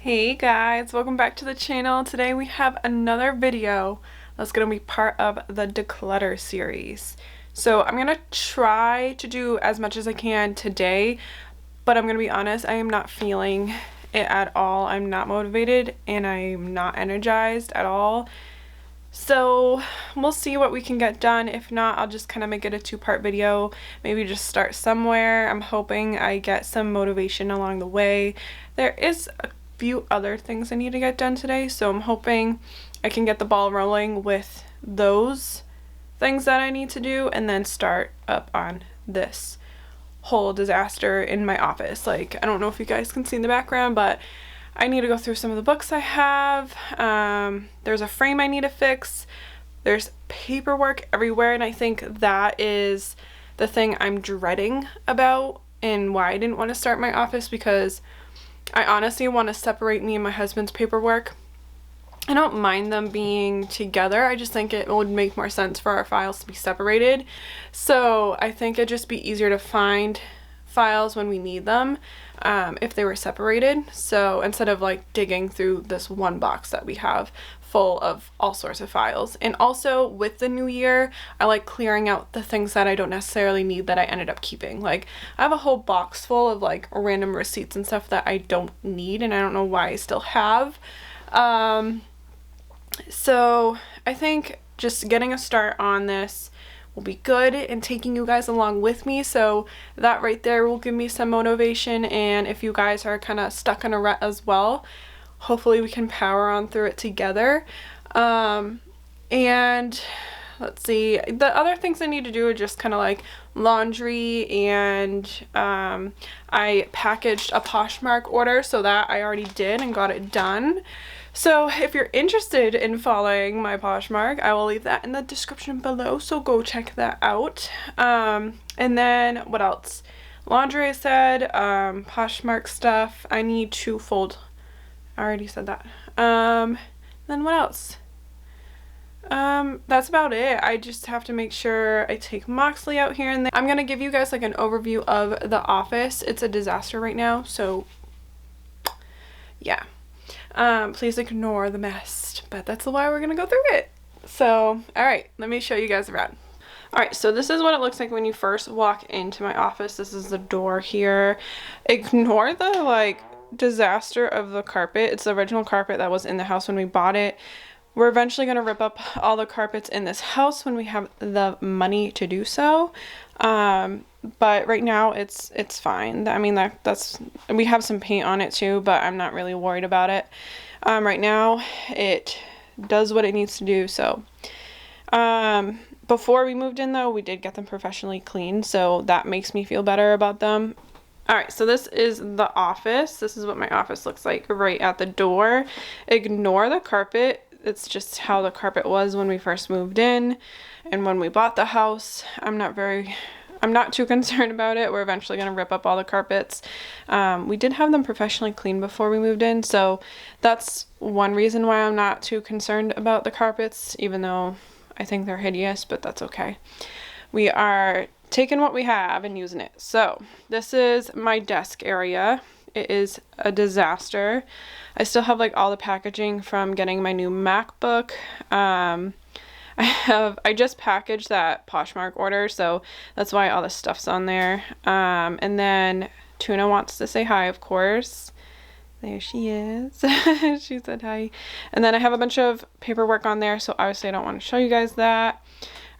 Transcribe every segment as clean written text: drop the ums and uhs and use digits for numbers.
Hey guys, welcome back to the channel. Today we have another video that's going to be part of the Declutter series. So I'm going to try to do as much as I can today, but I'm going to be honest, I am not feeling it at all. I'm not motivated and I'm not energized at all. So we'll see what we can get done. If not, I'll just kind of make it a two-part video. Maybe just start somewhere. I'm hoping I get some motivation along the way. There is a few other things I need to get done today, so I'm hoping I can get the ball rolling with those things that I need to do and then start up on this whole disaster in my office. Like, I don't know if you guys can see in the background, but I need to go through some of the books I have. There's a frame I need to fix. There's paperwork everywhere, and I think that is the thing I'm dreading about and why I didn't want to start my office, because I honestly want to separate me and my husband's paperwork. I don't mind them being together. I just think it would make more sense for our files to be separated. So I think it'd just be easier to find files when we need them if they were separated. So instead of like digging through this one box that we have full of all sorts of files. And also with the new year, I like clearing out the things that I don't necessarily need that I ended up keeping. Like, I have a whole box full of like random receipts and stuff that I don't need and I don't know why I still have. So I think just getting a start on this will be good and taking you guys along with me, so that right there will give me some motivation. And if you guys are kind of stuck in a rut as well, hopefully we can power on through it together. And let's see, the other things I need to do are just kind of like laundry, and I packaged a Poshmark order, so that I already did and got it done. So if you're interested in following my Poshmark, I will leave that in the description below, so go check that out. And then what else? Laundry, I said. Poshmark stuff, I need to fold. I already said that. Then what else? That's about it. I just have to make sure I take Moxley out here and there. I'm gonna give you guys like an overview of the office. It's a disaster right now, so yeah. Please ignore the mess, but that's why we're gonna go through it. So, alright, let me show you guys around. Alright, so this is what it looks like when you first walk into my office. This is the door here. Ignore the like disaster of the carpet. It's the original carpet that was in the house when we bought it. We're eventually going to rip up all the carpets in this house when we have the money to do so. But right now it's fine. I mean, that's we have some paint on it too, but I'm not really worried about it. Right now it does what it needs to do. So before we moved in though, we did get them professionally cleaned, so that makes me feel better about them. Alright, so this is the office. This is what my office looks like right at the door. Ignore the carpet. It's just how the carpet was when we first moved in and when we bought the house. I'm not too concerned about it. We're eventually going to rip up all the carpets. We did have them professionally cleaned before we moved in, so that's one reason why I'm not too concerned about the carpets, even though I think they're hideous, but that's okay. We are taking what we have and using it. So this is my desk area. It is a disaster. I still have like all the packaging from getting my new MacBook. I just packaged that Poshmark order, so that's why all the stuff's on there. And then Tuna wants to say hi, of course. There she is. She said hi. And then I have a bunch of paperwork on there, so obviously I don't want to show you guys that.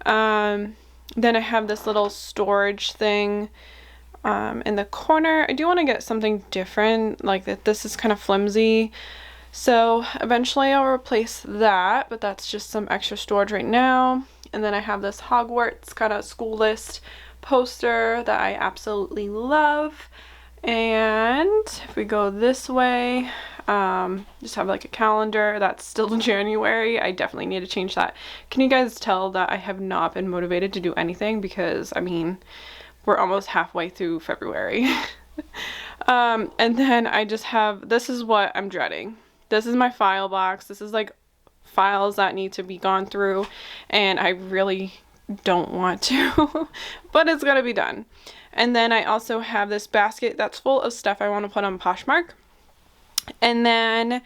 Then I have this little storage thing in the corner. I do want to get something different, like that. This is kind of flimsy, so eventually I'll replace that, but that's just some extra storage right now. And then I have this Hogwarts kind of school list poster that I absolutely love. And if we go this way, just have like a calendar that's still January. I definitely need to change that. Can you guys tell that I have not been motivated to do anything? Because I mean, we're almost halfway through February. And then I just have, this is what I'm dreading. This is my file box. This is like files that need to be gone through, and I really don't want to, but it's gonna be done. And then I also have this basket that's full of stuff I want to put on Poshmark. And then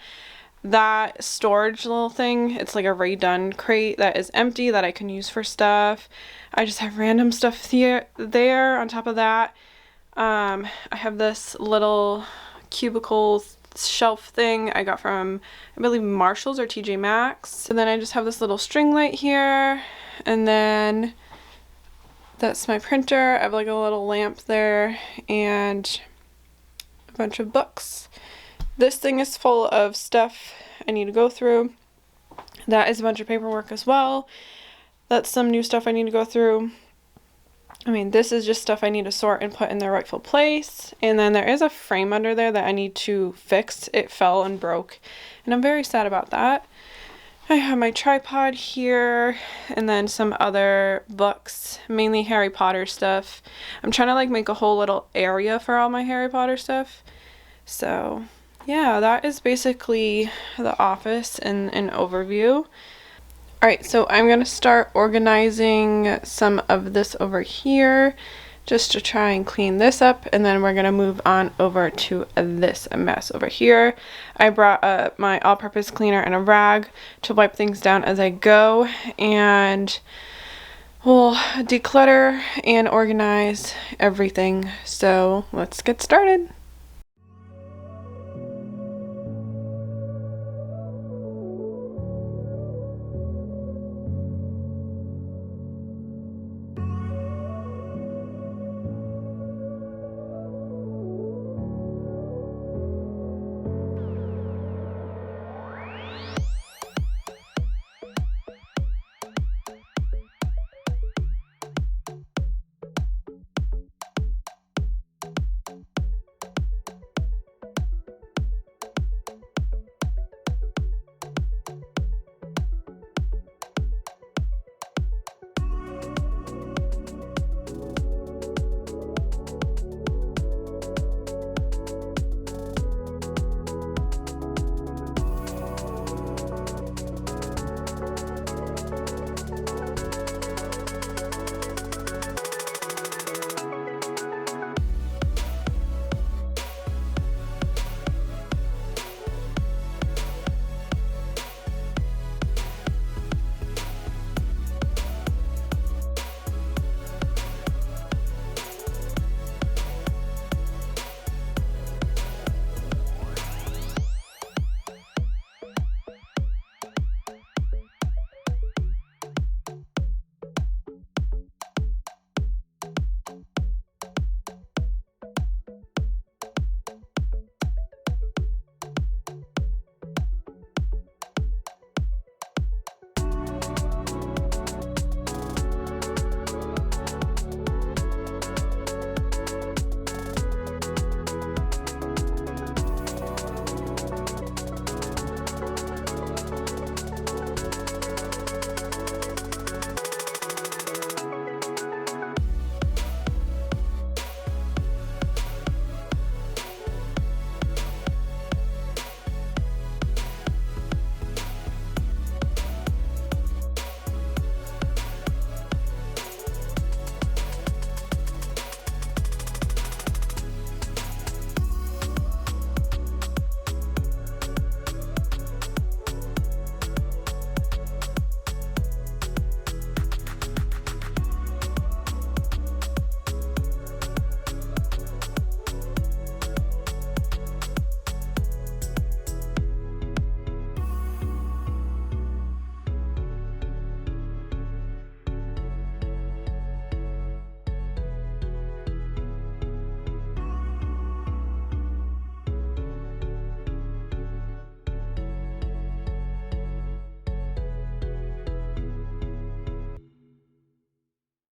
that storage little thing, it's like a redone crate that is empty that I can use for stuff. I just have random stuff there. On top of that, I have this little cubicle shelf thing I got from, I believe, Marshalls or TJ Maxx. And then I just have this little string light here, and then that's my printer. I have like a little lamp there and a bunch of books. This thing is full of stuff I need to go through. That is a bunch of paperwork as well. That's some new stuff I need to go through. I mean, this is just stuff I need to sort and put in their rightful place. And then there is a frame under there that I need to fix. It fell and broke, and I'm very sad about that. I have my tripod here, and then some other books, mainly Harry Potter stuff. I'm trying to like make a whole little area for all my Harry Potter stuff. So yeah, that is basically the office in an overview. Alright, so I'm going to start organizing some of this over here just to try and clean this up, and then we're going to move on over to this mess over here. I brought up my all-purpose cleaner and a rag to wipe things down as I go, and we'll declutter and organize everything. So let's get started.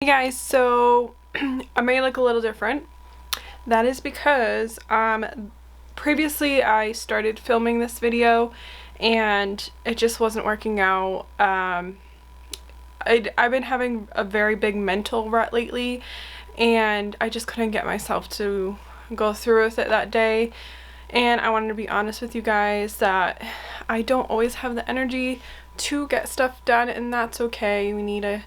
Hey guys, so I may look a little different. That is because previously I started filming this video and it just wasn't working out. I've been having a very big mental rut lately, and I just couldn't get myself to go through with it that day. And I wanted to be honest with you guys that I don't always have the energy to get stuff done, and that's okay. We need to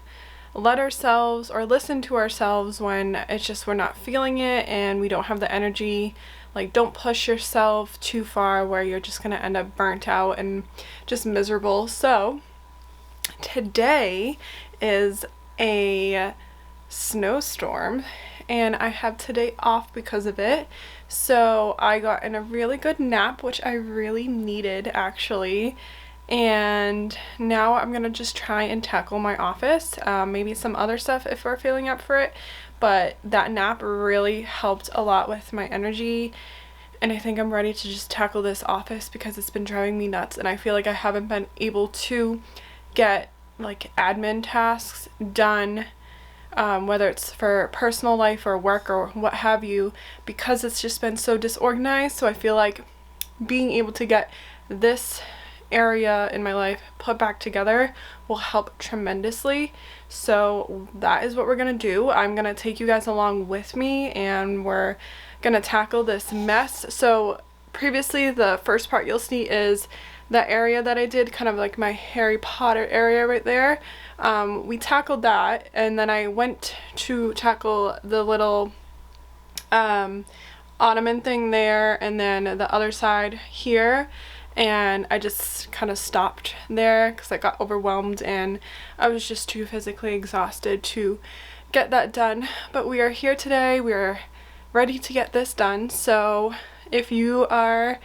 let ourselves or listen to ourselves when it's just we're not feeling it and we don't have the energy. Like, don't push yourself too far where you're just gonna end up burnt out and just miserable. So today is a snowstorm and I have today off because of it. So I got in a really good nap, which I really needed actually. And now I'm gonna just try and tackle my office, maybe some other stuff if we're feeling up for it. But that nap really helped a lot with my energy, and I think I'm ready to just tackle this office because it's been driving me nuts, and I feel like I haven't been able to get like admin tasks done, whether it's for personal life or work or what have you, because it's just been so disorganized. So I feel like being able to get this area in my life put back together will help tremendously. So that is what we're gonna do. I'm gonna take you guys along with me and we're gonna tackle this mess. So previously, the first part you'll see is that area that I did, kind of like my Harry Potter area right there. We tackled that, and then I went to tackle the little ottoman thing there, and then the other side here. And I just kind of stopped there because I got overwhelmed and I was just too physically exhausted to get that done. But we are here today. We are ready to get this done. So if you are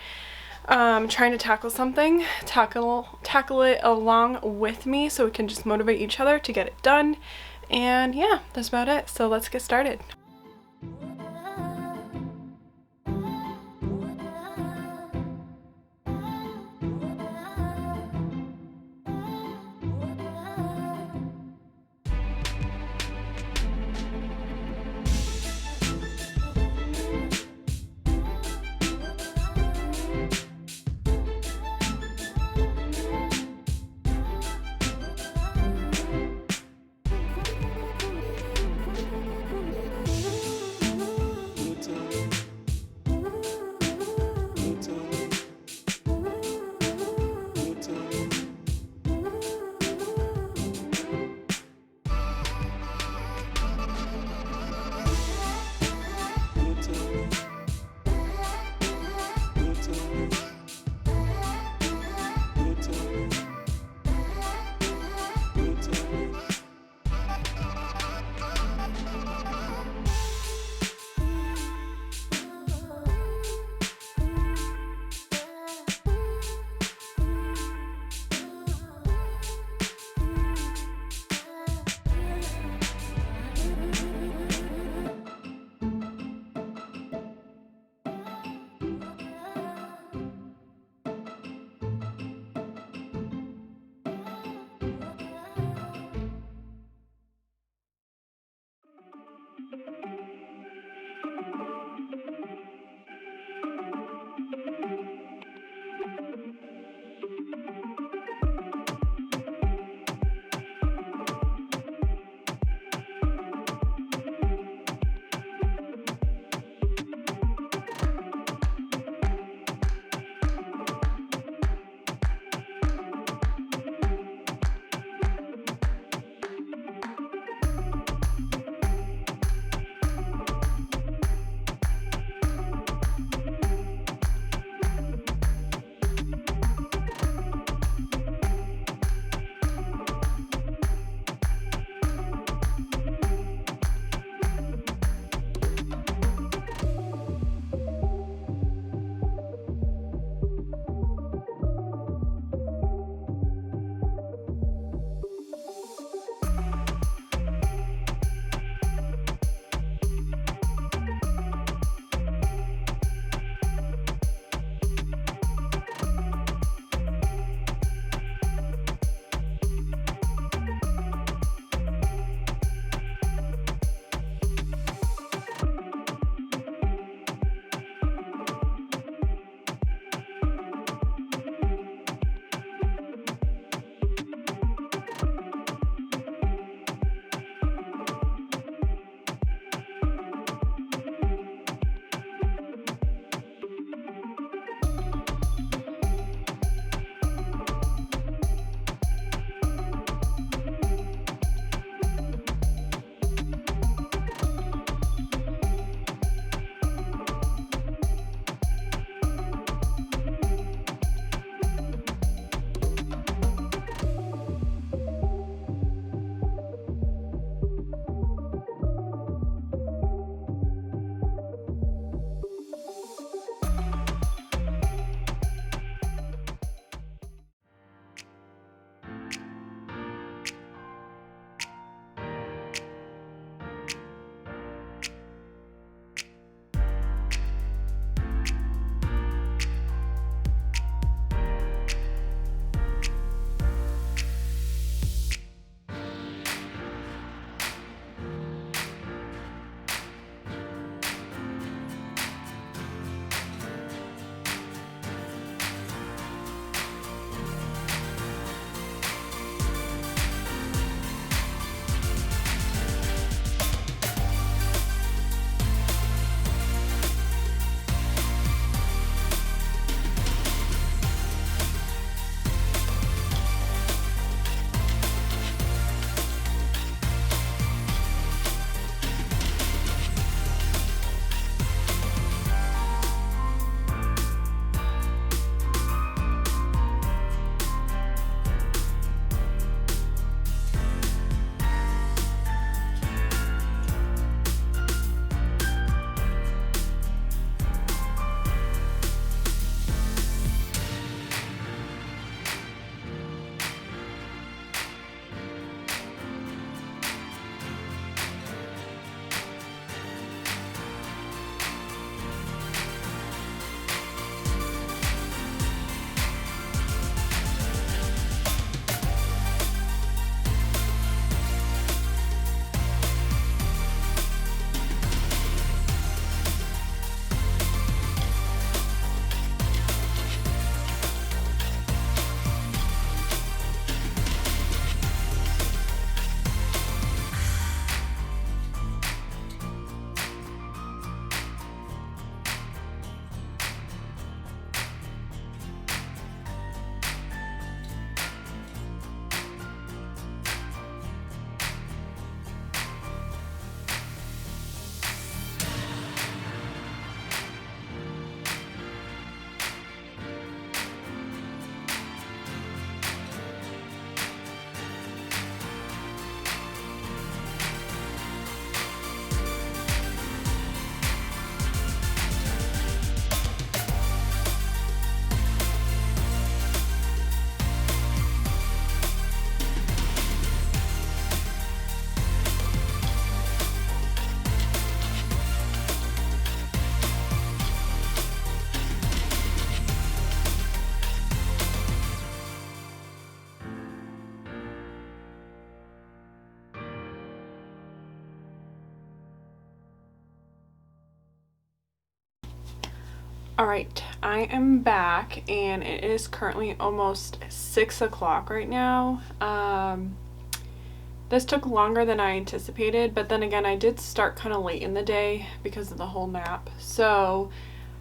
trying to tackle something, tackle it along with me so we can just motivate each other to get it done. And yeah, that's about it. So let's get started. Alright, I am back and it is currently almost 6 o'clock right now. This took longer than I anticipated, but then again I did start kind of late in the day because of the whole nap. So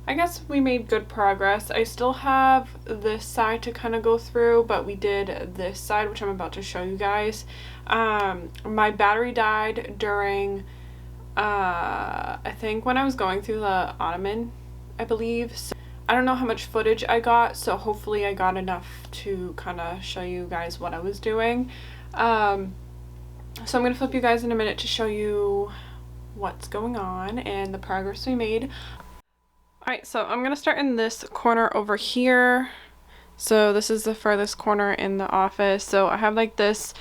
I guess we made good progress. I still have this side to kind of go through, but we did this side, which I'm about to show you guys. My battery died during, I think when I was going through the ottoman, I believe. So I don't know how much footage I got, so hopefully I got enough to kind of show you guys what I was doing. So I'm going to flip you guys in a minute to show you what's going on and the progress we made. Alright, so I'm going to start in this corner over here. So this is the furthest corner in the office. So I have like this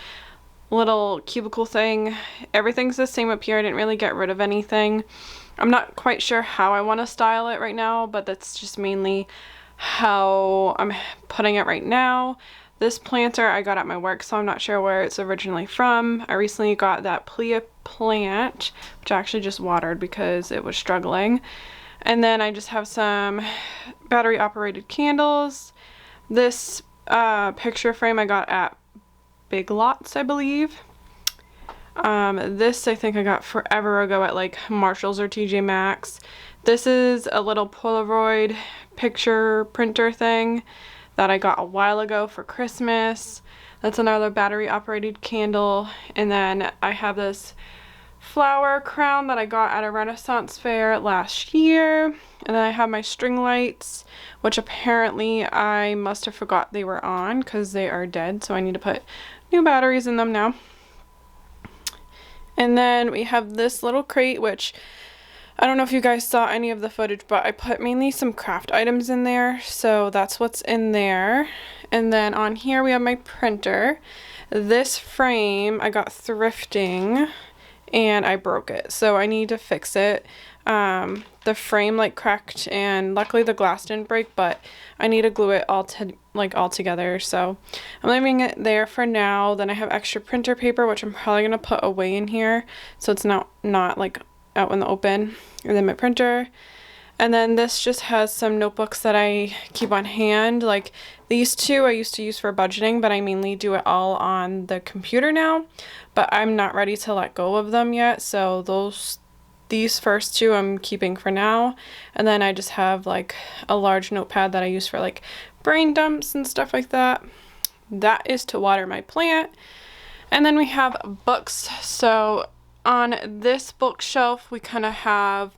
little cubicle thing. Everything's the same up here. I didn't really get rid of anything. I'm not quite sure how I want to style it right now, but that's just mainly how I'm putting it right now. This planter I got at my work, so I'm not sure where it's originally from. I recently got that Plea plant, which I actually just watered because it was struggling. And then I just have some battery operated candles. This picture frame I got at Big Lots, I believe. This I think I got forever ago at like Marshall's or TJ Maxx. This is a little Polaroid picture printer thing that I got a while ago for Christmas. That's another battery operated candle. And then I have this flower crown that I got at a Renaissance fair last year. And then I have my string lights, which apparently I must have forgot they were on because they are dead, so I need to put new batteries in them now. And then we have this little crate, which I don't know if you guys saw any of the footage, but I put mainly some craft items in there, so that's what's in there. And then on here we have my printer. This frame I got thrifting and I broke it, so I need to fix it. The frame like cracked and luckily the glass didn't break, but I need to glue it all together, so I'm leaving it there for now. Then I have extra printer paper, which I'm probably gonna put away in here so it's not like out in the open. And then my printer, and then this just has some notebooks that I keep on hand. Like these two I used to use for budgeting, but I mainly do it all on the computer now, but I'm not ready to let go of them yet, so these first two I'm keeping for now. And then I just have like a large notepad that I use for like brain dumps and stuff like that. That is to water my plant. And then we have books. So on this bookshelf we kind of have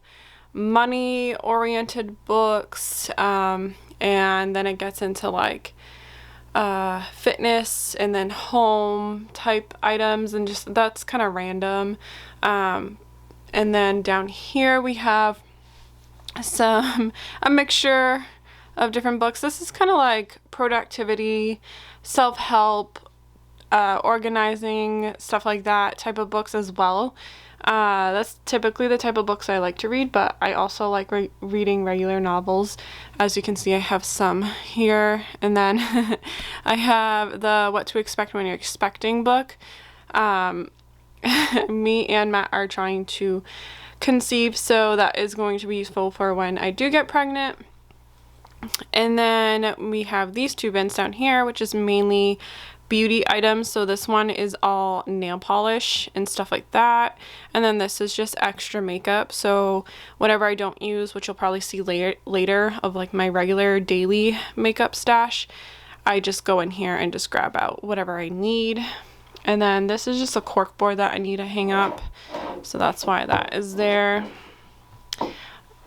money oriented books, and then it gets into like fitness and then home type items, and just that's kind of random. And then down here we have a mixture of different books. This is kind of like productivity, self-help, organizing, stuff like that type of books as well. That's typically the type of books I like to read, but I also like reading regular novels. As you can see, I have some here. And then I have the What to Expect When You're Expecting book. Me and Matt are trying to conceive, so that is going to be useful for when I do get pregnant. And then we have these two bins down here, which is mainly beauty items. So this one is all nail polish and stuff like that, and then this is just extra makeup. So whatever I don't use, which you'll probably see later of like my regular daily makeup stash, I just go in here and just grab out whatever I need. And then this is just a cork board that I need to hang up, so that's why that is there.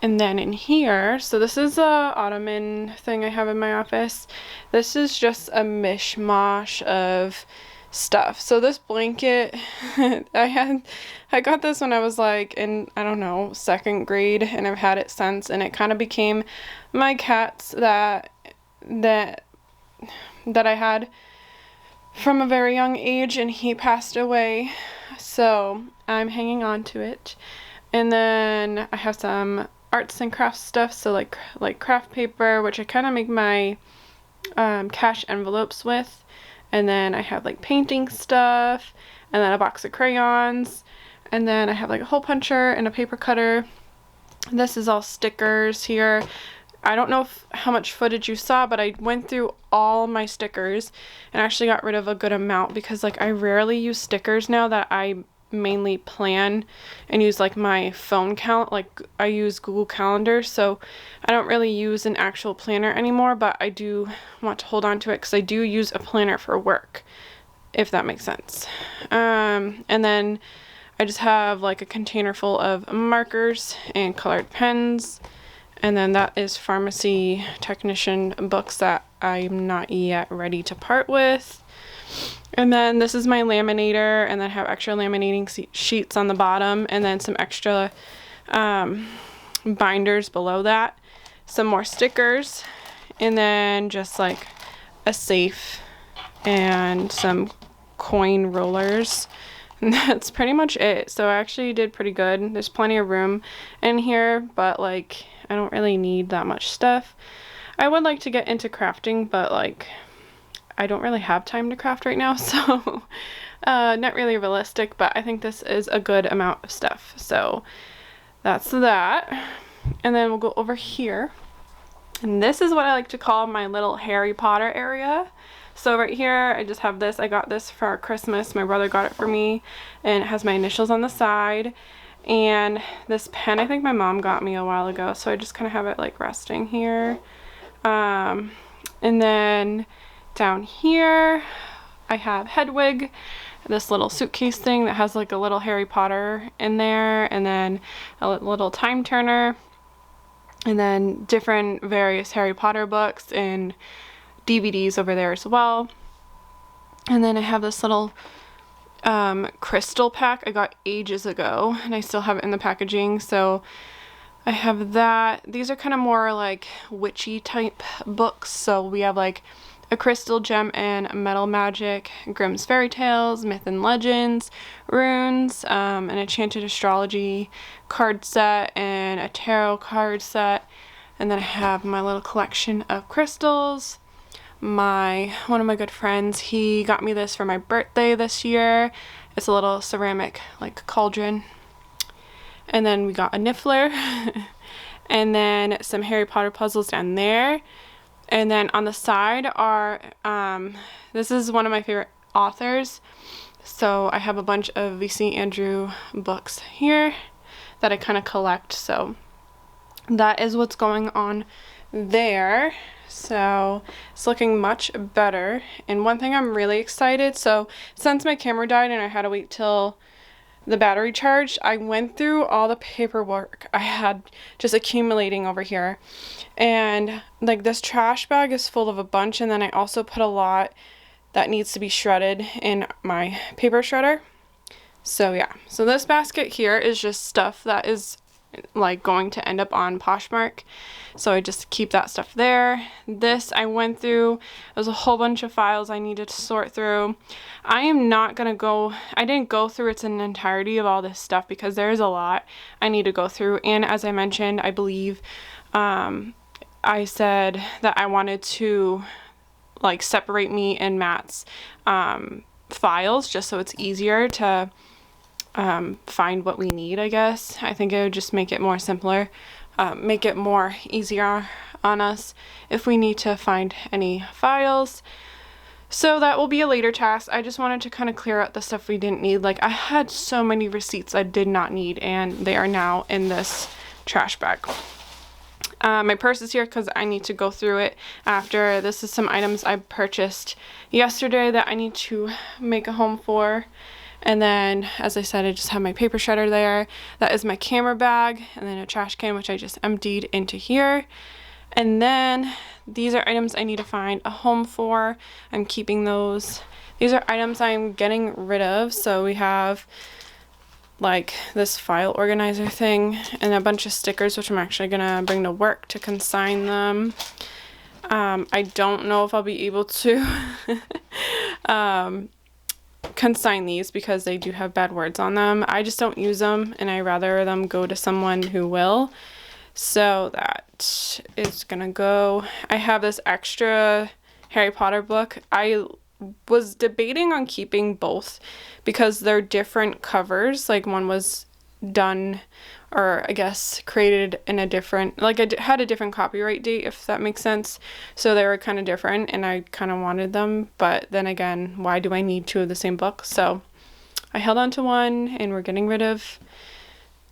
And then in here, so this is a ottoman thing I have in my office. This is just a mishmash of stuff. So this blanket, I got this when I was like in, I don't know, 2nd grade, and I've had it since, and it kind of became my cat's that I had from a very young age, and he passed away, so I'm hanging on to it. And then I have some arts and crafts stuff, so like craft paper, which I kind of make my cash envelopes with. And then I have like painting stuff, and then a box of crayons, and then I have like a hole puncher and a paper cutter. This is all stickers here. I don't know how much footage you saw, but I went through all my stickers and actually got rid of a good amount because like I rarely use stickers now that I mainly plan and use like my phone count. Like I use Google Calendar, so I don't really use an actual planner anymore, but I do want to hold on to it because I do use a planner for work, if that makes sense. And then I just have like a container full of markers and colored pens. And then that is pharmacy technician books that I'm not yet ready to part with. And then this is my laminator, and then I have extra laminating sheets on the bottom, and then some extra binders below that. Some more stickers, and then just like a safe and some coin rollers. And that's pretty much it. So I actually did pretty good. There's plenty of room in here, but like I don't really need that much stuff. I would like to get into crafting, but like I don't really have time to craft right now, so not really realistic, but I think this is a good amount of stuff. So that's that. And then we'll go over here. And this is what I like to call my little Harry Potter area. So right here, I just have this. I got this for Christmas. My brother got it for me, and it has my initials on the side. And this pen, I think my mom got me a while ago, so I just kind of have it like resting here. And then down here, I have Hedwig, this little suitcase thing that has like a little Harry Potter in there, and then a little time turner, and then different various Harry Potter books and DVDs over there as well. And then I have this little crystal pack I got ages ago, and I still have it in the packaging, so I have that. These are kind of more like witchy type books, so we have like a crystal gem and metal magic, Grimm's fairy tales, myth and legends, runes, an enchanted astrology card set, and a tarot card set. And then I have my little collection of crystals. One of my good friends, he got me this for my birthday this year. It's a little ceramic like cauldron. And then we got a niffler and then some Harry Potter puzzles down there. And then on the side are this is one of my favorite authors, so I have a bunch of V.C. Andrew books here that I kind of collect. So that is what's going on there. So it's looking much better. And one thing I'm really excited, so since my camera died and I had to wait till the battery charged, I went through all the paperwork I had just accumulating over here, and like this trash bag is full of a bunch, and then I also put a lot that needs to be shredded in my paper shredder. So yeah, so this basket here is just stuff that is like going to end up on Poshmark, so I just keep that stuff there. This I went through, there's a whole bunch of files I needed to sort through. I didn't go through its an entirety of all this stuff because there is a lot I need to go through, and as I mentioned, I believe I said that I wanted to like separate me and Matt's files just so it's easier to find what we need, I guess. I think it would just make it more simpler, make it more easier on us if we need to find any files. So that will be a later task. I just wanted to kind of clear out the stuff we didn't need. Like I had so many receipts I did not need, and they are now in this trash bag. My purse is here because I need to go through it after. This is some items I purchased yesterday that I need to make a home for. And then, as I said, I just have my paper shredder there. That is my camera bag, and then a trash can, which I just emptied into here. And then these are items I need to find a home for. I'm keeping those. These are items I'm getting rid of. So we have like this file organizer thing and a bunch of stickers, which I'm actually gonna bring to work to consign them. I don't know if I'll be able to consign these because they do have bad words on them. I just don't use them, and I rather them go to someone who will. So that is gonna go. I have this extra Harry Potter book. I was debating on keeping both because they're different covers. Like one was done or I guess created in a different, like I had a different copyright date, if that makes sense. So they were kind of different and I kind of wanted them, but then again, why do I need two of the same book? So I held on to one and we're getting rid of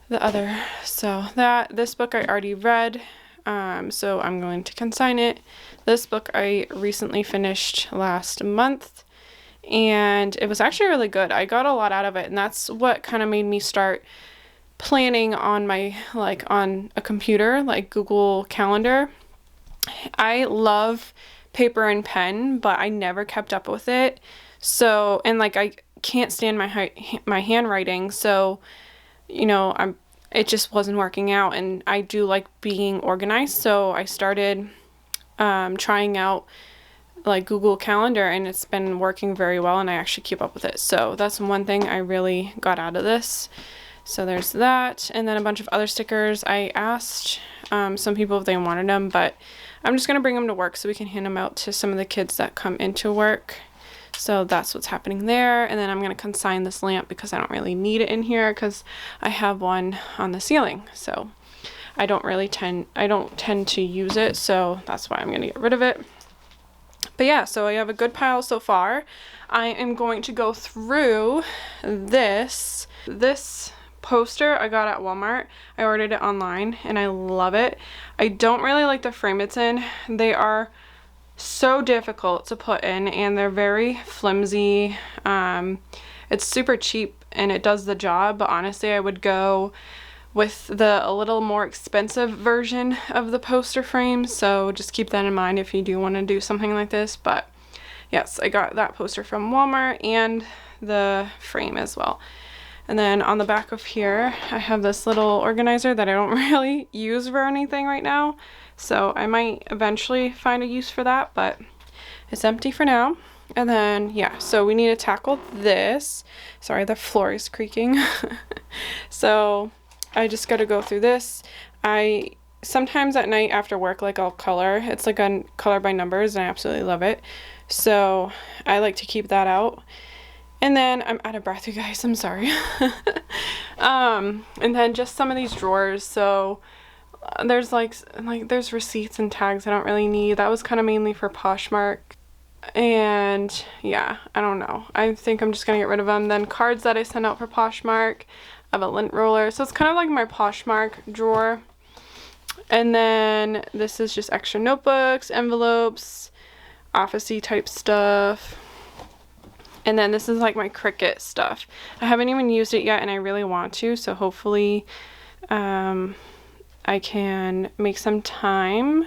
the other. So this book I already read, so I'm going to consign it. This book I recently finished last month and it was actually really good. I got a lot out of it, and that's what kind of made me start planning on my, like on a computer, like Google Calendar. I love paper and pen, but I never kept up with it. So, and like I can't stand my handwriting, so it just wasn't working out, and I do like being organized, so I started trying out like Google Calendar, and it's been working very well, and I actually keep up with it. So that's one thing I really got out of this. So there's that, and then a bunch of other stickers. I asked some people if they wanted them, but I'm just going to bring them to work so we can hand them out to some of the kids that come into work. So that's what's happening there. And then I'm going to consign this lamp because I don't really need it in here because I have one on the ceiling. So I don't tend to use it, so that's why I'm going to get rid of it. But yeah, so I have a good pile so far. I am going to go through this poster I got at Walmart. I ordered it online and I love it. I don't really like the frame it's in. They are so difficult to put in and they're very flimsy. It's super cheap and it does the job, but honestly I would go with a little more expensive version of the poster frame, so just keep that in mind if you do want to do something like this. But yes, I got that poster from Walmart and the frame as well. And then on the back of here, I have this little organizer that I don't really use for anything right now. So I might eventually find a use for that, but it's empty for now. And then, yeah, so we need to tackle this. Sorry, the floor is creaking. So I just got to go through this. Sometimes at night after work, like I'll color. It's like a color by numbers and I absolutely love it. So I like to keep that out. And then I'm out of breath, you guys, I'm sorry. And then just some of these drawers. So there's there's receipts and tags I don't really need. That was kind of mainly for Poshmark. And yeah, I don't know. I think I'm just gonna get rid of them. Then cards that I sent out for Poshmark. I have a lint roller. So it's kind of like my Poshmark drawer. And then this is just extra notebooks, envelopes, office-y type stuff. And then this is like my Cricut stuff. I haven't even used it yet and I really want to, so hopefully I can make some time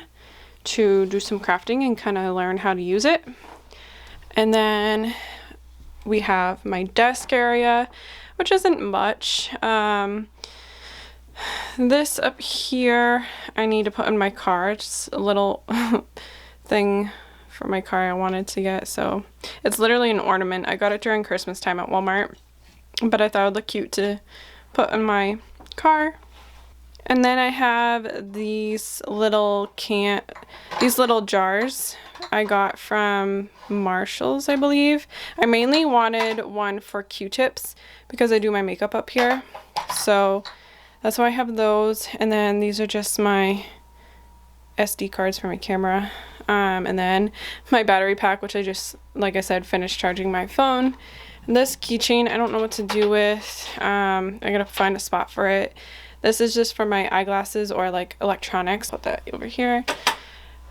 to do some crafting and kind of learn how to use it. And then we have my desk area, which isn't much. This up here I need to put in my car. It's a little thing for my car I wanted to get, so it's literally an ornament. I got it during Christmas time at Walmart, but I thought it would look cute to put in my car. And then I have these little jars I got from Marshall's, I believe. I mainly wanted one for Q-tips because I do my makeup up here, so that's why I have those. And then these are just my SD cards for my camera. And then my battery pack, which I just, like I said, finished charging my phone. And this keychain, I don't know what to do with. I gotta find a spot for it. This is just for my eyeglasses or like electronics. Put that over here.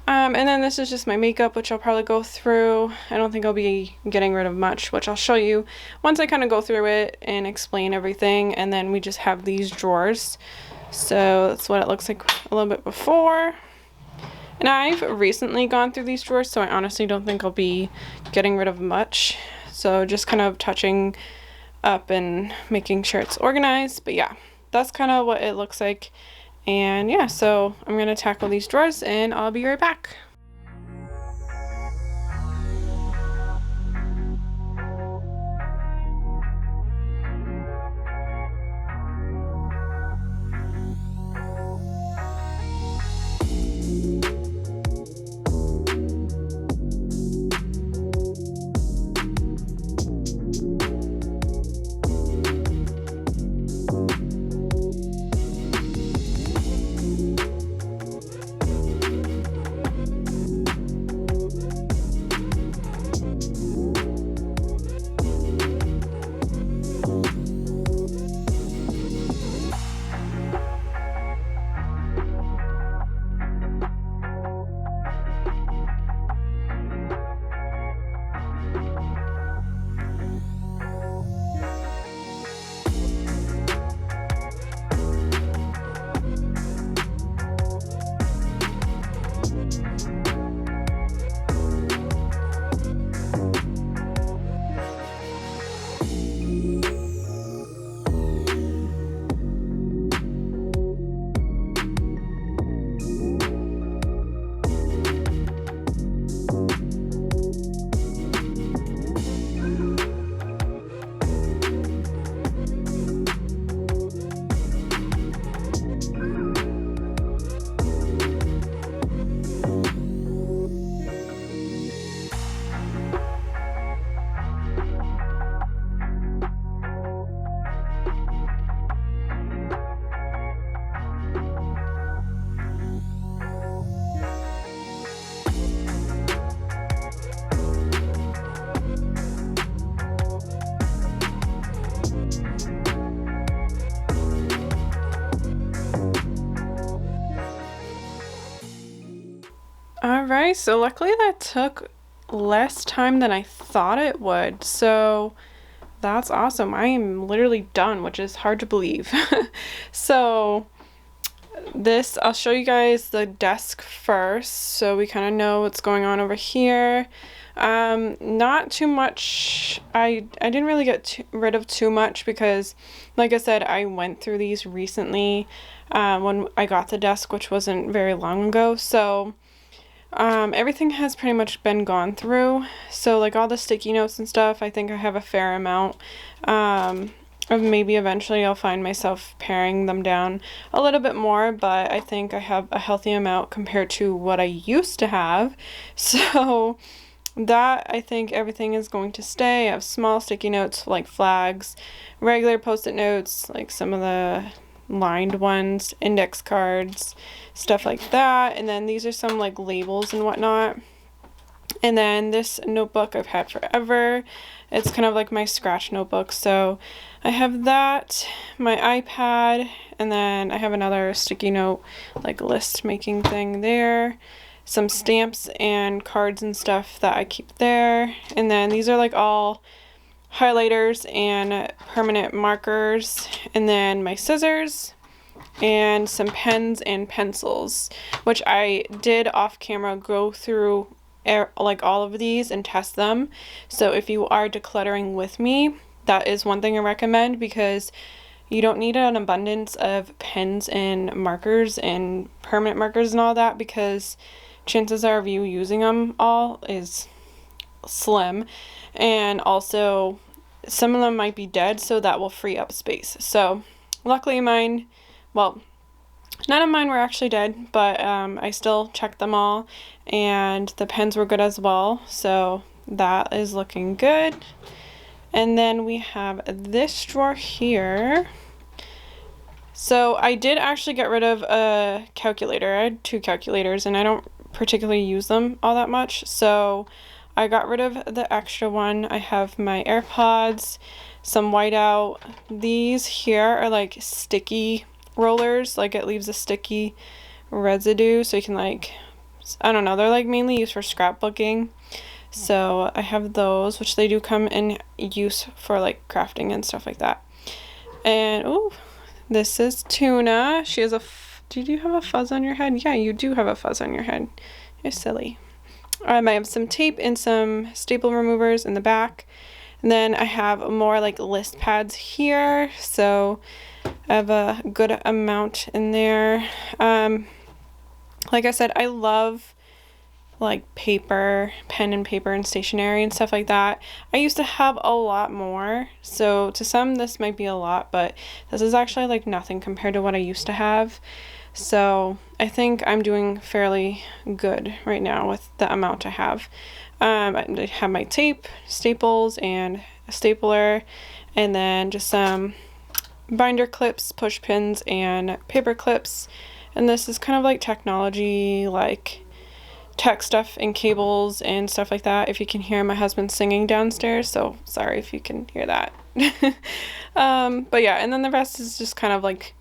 And then this is just my makeup, which I'll probably go through. I don't think I'll be getting rid of much, which I'll show you once I kind of go through it and explain everything. And then we just have these drawers. So that's what it looks like a little bit before. And I've recently gone through these drawers, so I honestly don't think I'll be getting rid of much. So just kind of touching up and making sure it's organized. But yeah, that's kind of what it looks like. And yeah, so I'm going to tackle these drawers and I'll be right back. Alright, so luckily that took less time than I thought it would, so that's awesome. I am literally done, which is hard to believe. So I'll show you guys the desk first, so we kind of know what's going on over here. Not too much. I didn't really get rid of too much because, like I said, I went through these recently when I got the desk, which wasn't very long ago. So everything has pretty much been gone through. So like all the sticky notes and stuff, I think I have a fair amount. Maybe eventually I'll find myself paring them down a little bit more, but I think I have a healthy amount compared to what I used to have. So that, I think everything is going to stay. I have small sticky notes like flags, regular post-it notes, like some of the lined ones, index cards, stuff like that. And then these are some like labels and whatnot. And then this notebook I've had forever. It's kind of like my scratch notebook. So I have that, my iPad, and then I have another sticky note like list making thing there. Some stamps and cards and stuff that I keep there. And then these are like all highlighters and permanent markers. And then my scissors and some pens and pencils, which I did off camera go through like all of these and test them. So if you are decluttering with me, that is one thing I recommend, because you don't need an abundance of pens and markers and permanent markers and all that, because chances are of you using them all is slim. And also some of them might be dead, so that will free up space. So luckily mine, well, none of mine were actually dead, but I still checked them all, and the pens were good as well, so that is looking good. And then we have this drawer here. So I did actually get rid of a calculator. I had 2 calculators, and I don't particularly use them all that much, so I got rid of the extra one. I have my AirPods, some whiteout. These here are like sticky rollers, like it leaves a sticky residue, so you can like, I don't know, they're like mainly used for scrapbooking. So I have those, which they do come in use for like crafting and stuff like that. And oh, this is Tuna. She has did you have a fuzz on your head? Yeah, you do have a fuzz on your head. You're silly. I have some tape and some staple removers in the back. And then I have more like list pads here, so I have a good amount in there. Like I said, I love like paper, pen and paper and stationery and stuff like that. I used to have a lot more, so to some this might be a lot, but this is actually like nothing compared to what I used to have. So I think I'm doing fairly good right now with the amount I have. I have my tape, staples, and a stapler, and then just some binder clips, push pins, and paper clips. And this is kind of like technology, like tech stuff and cables and stuff like that. If you can hear my husband singing downstairs, so sorry if you can hear that. But yeah, and then the rest is just kind of like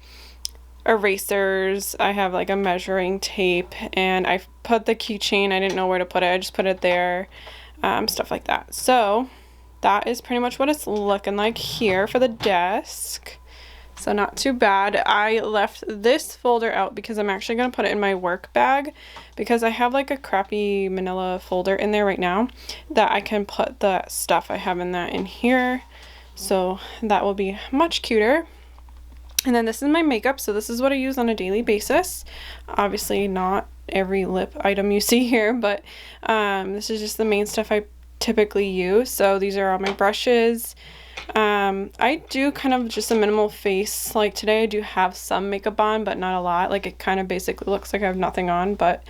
erasers. I have like a measuring tape, and I put the keychain, I didn't know where to put it, I just put it there, stuff like that. So that is pretty much what it's looking like here for the desk. So not too bad. I left this folder out because I'm actually going to put it in my work bag, because I have like a crappy manila folder in there right now that I can put the stuff I have in that in here. So that will be much cuter. And then this is my makeup. So this is what I use on a daily basis. Obviously not every lip item you see here, but this is just the main stuff I typically use. So these are all my brushes. I do kind of just a minimal face. Like today I do have some makeup on, but not a lot. Like it kind of basically looks like I have nothing on, but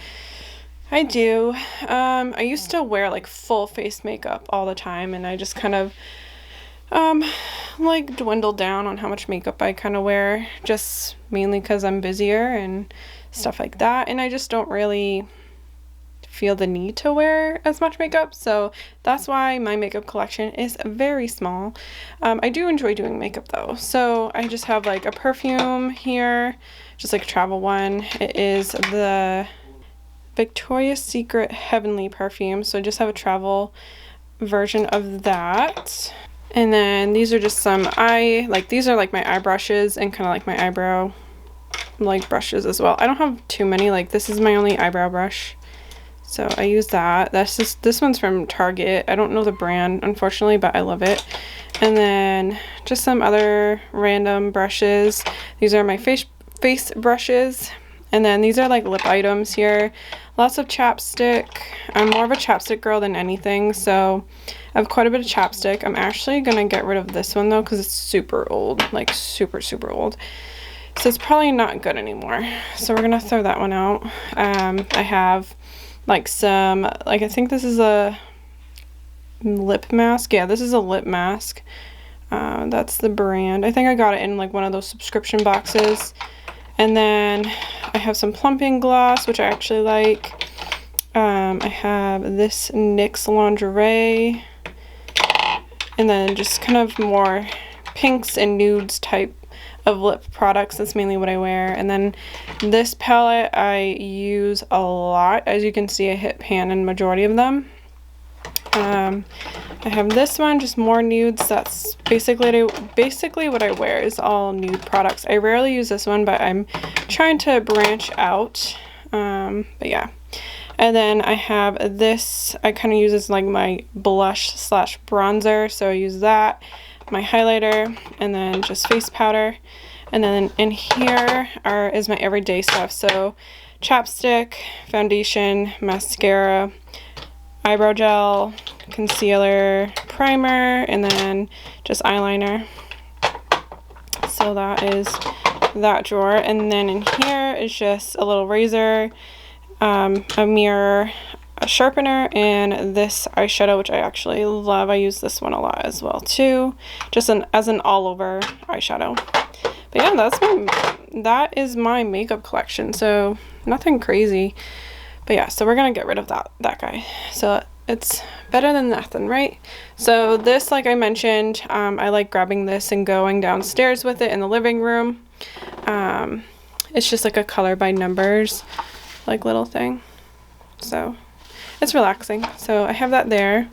I do. I used to wear like full face makeup all the time, and I just kind of like dwindled down on how much makeup I kind of wear, just mainly because I'm busier and stuff like that, and I just don't really feel the need to wear as much makeup, so that's why my makeup collection is very small. I do enjoy doing makeup though, so I just have like a perfume here, just like a travel one. It is the Victoria's Secret Heavenly perfume, so I just have a travel version of that. And then these are just some these are like my eye brushes and kind of like my eyebrow like brushes as well. I don't have too many. Like this is my only eyebrow brush, so I use that. This one's from Target. I don't know the brand unfortunately, but I love it. And then just some other random brushes. These are my face brushes. And then these are like lip items here. Lots of chapstick. I'm more of a chapstick girl than anything, so I have quite a bit of chapstick. I'm actually gonna get rid of this one though because it's super old, like super old. So it's probably not good anymore. So we're gonna throw that one out. I have like some, like I think this is a lip mask. Yeah, this is a lip mask. That's the brand. I think I got it in like one of those subscription boxes. And then I have some plumping gloss, which I actually like. I have this NYX lingerie. And then just kind of more pinks and nudes type of lip products. That's mainly what I wear. And then this palette I use a lot. As you can see, I hit pan in majority of them. I have this one, just more nudes. That's basically what I wear is all nude products. I rarely use this one, but I'm trying to branch out. But yeah. And then I have this, I kind of use this like my blush slash bronzer. So I use that, my highlighter, and then just face powder. And then in here is my everyday stuff. So chapstick, foundation, mascara, eyebrow gel, concealer, primer, and then just eyeliner. So that is that drawer. And then in here is just a little razor, a mirror, a sharpener, and this eyeshadow, which I actually love. I use this one a lot as well too, just as an all over eyeshadow. But yeah, that is my makeup collection, so nothing crazy. But yeah, so we're gonna get rid of that guy. So it's better than nothing, right? So this, like I mentioned, I like grabbing this and going downstairs with it in the living room. It's just like a color by numbers like little thing, so it's relaxing. So I have that there.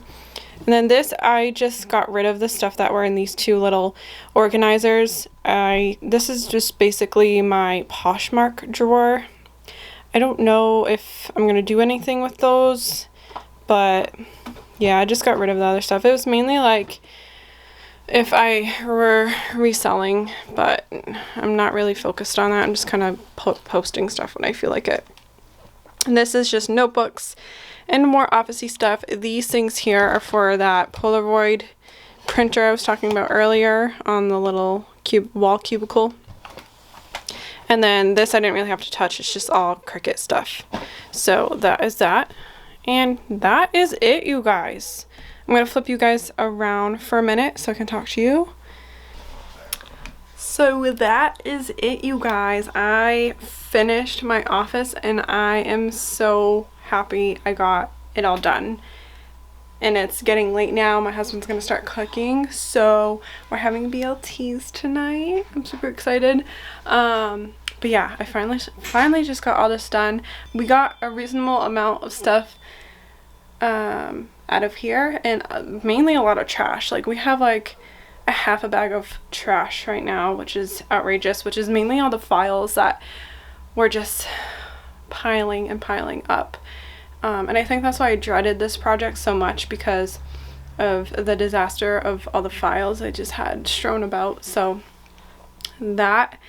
And then this, I just got rid of the stuff that were in these two little organizers. This is just basically my Poshmark drawer. I don't know if I'm gonna do anything with those, but yeah, I just got rid of the other stuff. It was mainly like if I were reselling, but I'm not really focused on that. I'm just kind of posting stuff when I feel like it. And this is just notebooks and more officey stuff. These things here are for that Polaroid printer I was talking about earlier on the little wall cubicle. And then this I didn't really have to touch. It's just all Cricut stuff. So that is that. And that is it, you guys. I'm going to flip you guys around for a minute so I can talk to you. So that is it, you guys. I finished my office and I am so happy I got it all done. And it's getting late now. My husband's gonna start cooking, so we're having BLTs tonight. I'm super excited. But yeah, I finally just got all this done. We got a reasonable amount of stuff out of here, and mainly a lot of trash. Like we have like a half a bag of trash right now, which is outrageous, which is mainly all the files that were just piling and piling up. And I think that's why I dreaded this project so much, because of the disaster of all the files I just had strewn about. So that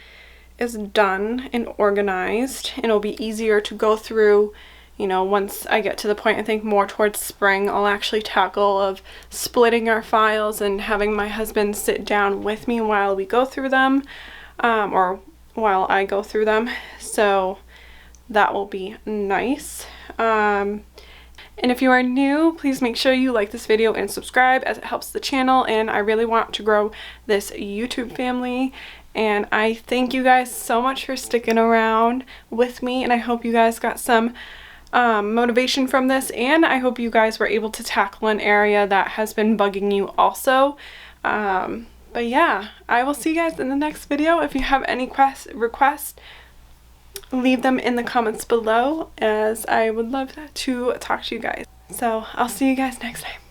is done and organized, and it'll be easier to go through, you know, once I get to the point, I think more towards spring, I'll actually tackle of splitting our files and having my husband sit down with me while we go through them, or while I go through them. So that will be nice. And if you are new, please make sure you like this video and subscribe, as it helps the channel, and I really want to grow this YouTube family. And I thank you guys so much for sticking around with me, and I hope you guys got some motivation from this, and I hope you guys were able to tackle an area that has been bugging you also. But yeah, I will see you guys in the next video. If you have any requests, leave them in the comments below, as I would love to talk to you guys. So I'll see you guys next time.